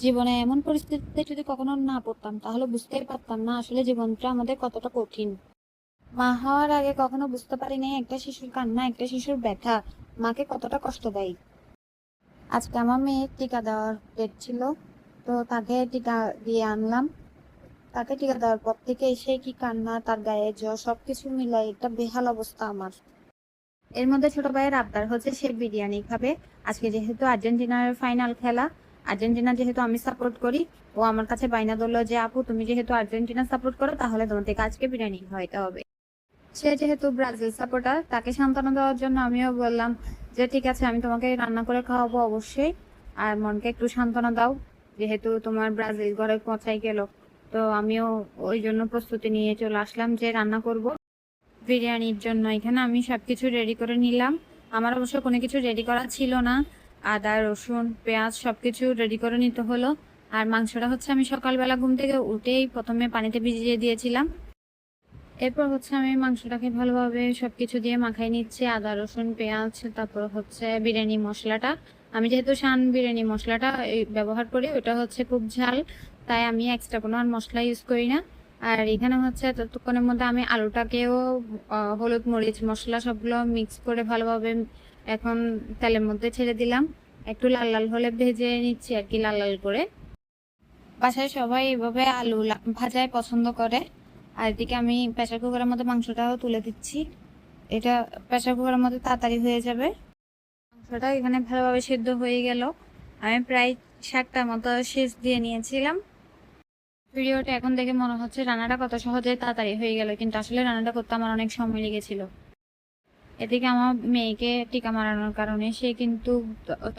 জীবনে এমন পরিস্থিতিতে যদি কখনো না পড়তাম তাহলে বুঝতেই পারতাম না আসলে জীবনটা আমাদের কতটা কঠিন। মা হওয়ার আগে কখনো বুঝতে পারিনি একটা শিশুর কান্না, একটা শিশুর ব্যথা মাকে কতটা কষ্ট দেয়। আজকে আমার মেয়ের টিকা দেওয়ার ডেট ছিল, তো তাকে টিকা দিয়ে আনলাম। তাকে টিকা দেওয়ার পর থেকে সে কি কান্না, তার গায়ে জ্বর, সবকিছু মিলাই একটা বেহাল অবস্থা আমার। এর মধ্যে ছোট ভাইয়ের আবদার হচ্ছে সে বিরিয়ানি খাবে। আজকে যেহেতু আর্জেন্টিনার ফাইনাল খেলা, আর্জেন্টিনা যেহেতু আমি সাপোর্ট করি, ও আমার কাছে বাইনা ধরলো যে আপু তুমি যেহেতু আর্জেন্টিনা সাপোর্ট করো তাহলে তোমাদেরকে আজকে বিরিয়ানি খাওয়াইতে হবে। সে যেহেতু ব্রাজিল সাপোর্টার, তাকে সান্ত্বনা দেওয়ার জন্য আমিও বললাম যে ঠিক আছে আমি তোমাকে রান্না করে খাওয়াবো অবশ্যই, আর মনকে একটু সান্ত্বনা দাও, যেহেতু তোমার ব্রাজিল ঘরে পৌঁছাই গেল। তো আমিও ওই জন্য প্রস্তুতি নিয়ে চলে আসলাম যে রান্না করব বিরিয়ানির জন্য। এখানে আমি সবকিছু রেডি করে নিলাম। আমার অবশ্য কোনো কিছু রেডি করা ছিল না, আদা রসুন পেঁয়াজ সবকিছু রেডি করে নিতে হলো। আর মাংসটা হচ্ছে আমি সকালবেলা ঘুম থেকে উঠেই প্রথমে পানিতে ভিজিয়ে দিয়েছিলাম। এরপর হচ্ছে আমি মাংসটাকে ভালোভাবে সবকিছু দিয়ে মাখাই নিচ্ছি, আদা রসুন পেঁয়াজ, তারপর হচ্ছে বিরিয়ানি মশলাটা। আমি যেহেতু শান বিরিয়ানি মশলাটা ব্যবহার করি, ওটা হচ্ছে খুব ঝাল, তাই আমি এক্সট্রা কোনো আর মশলা ইউজ করি না। আর এখানে হচ্ছে ততক্ষণের মধ্যে আমি আলুটাকেও হলুদ মরিচ মশলা সবগুলো মিক্স করে ভালোভাবে এখন তেলের মধ্যে ছেড়ে দিলাম। একটু লাল লাল হলে ভেজে নিচ্ছি আর কি, লাল লাল করে। বাসায় সবাই এভাবে আলু ভাজায় পছন্দ করে। আর এদিকে আমি প্রেসার কুকারের মধ্যে মাংসটাও তুলে দিচ্ছি। এটা প্রেসার কুকারের মধ্যে তাড়াতাড়ি হয়ে যাবে। মাংসটা এখানে ভালোভাবে সিদ্ধ হয়ে গেল। আমি প্রায় 60টার মতো সেচ দিয়ে নিয়েছিলাম। ভিডিওটা এখন দেখে মনে হচ্ছে রান্নাটা কত সহজে তাড়াতাড়ি হয়ে গেল, কিন্তু আসলে রান্নাটা করতে আমার অনেক সময় লেগেছিল। এদিকে আমার মেয়েকে টিকা মারানোর কারণে সে কিন্তু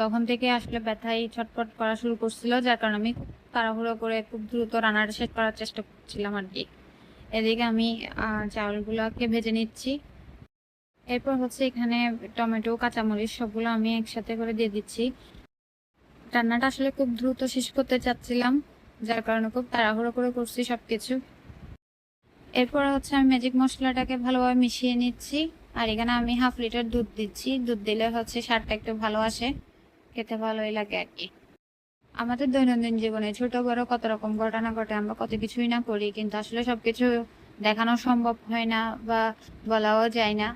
তখন থেকে আসলে ব্যথায় ছটফট করা শুরু করছিল, যার কারণে আমি খুব তাড়াহুড়ো করে খুব দ্রুত রান্নাটা শেষ করার চেষ্টা করছিলাম আর কি। এদিকে আমি চাউলগুলোকে ভেজে নিচ্ছি। এরপর হচ্ছে এখানে টমেটো কাঁচামরিচ সবগুলো আমি একসাথে করে দিয়ে দিচ্ছি। রান্নাটা আসলে খুব দ্রুত শেষ করতে চাচ্ছিলাম, যার কারণে খুব তাড়াহুড়ো করে করছি সবকিছু। এরপর হচ্ছে আমি ম্যাজিক মশলাটাকে ভালোভাবে মিশিয়ে নিচ্ছি। আর এখানে আমি ½ লিটার দুধ দিচ্ছি, দুধ দিলে হচ্ছে স্বাদটা একটু ভালো আসে, খেতে ভালোই লাগে আর কি। আমাদের দৈনন্দিন জীবনে ছোট বড় কত রকম ঘটনা ঘটে, আমরা কত কিছুই না করি, কিন্তু আসলে সবকিছু দেখানো সম্ভব হয় না বা বলাও যায় না।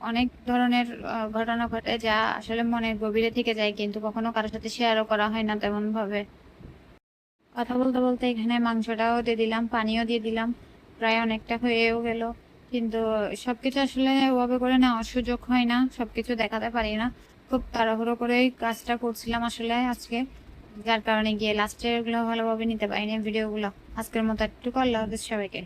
অনেক ধরনের ঘটনা ঘটে যা আসলে মনের গভীরে থেকে যায়, কিন্তু কখনো কারোর সাথে শেয়ারও করা হয় না তেমন ভাবে। কথা বলতে বলতে এখানে মাংসটাও দিয়ে দিলাম, পানিও দিয়ে দিলাম, প্রায় অনেকটা হয়েও গেল। কিন্তু সবকিছু আসলে ওভাবে করে নেওয়ার সুযোগ হয় না, সবকিছু দেখাতে পারি না। খুব তাড়াহুড়ো করেই কাজটা করছিলাম আসলে আজকে, যার কারণে গিয়ে লাস্টের গুলো ভালোভাবে নিতে পারিনি ভিডিওগুলো। আজকের মতো একটু আল্লাহ হাফেজ সবাইকে।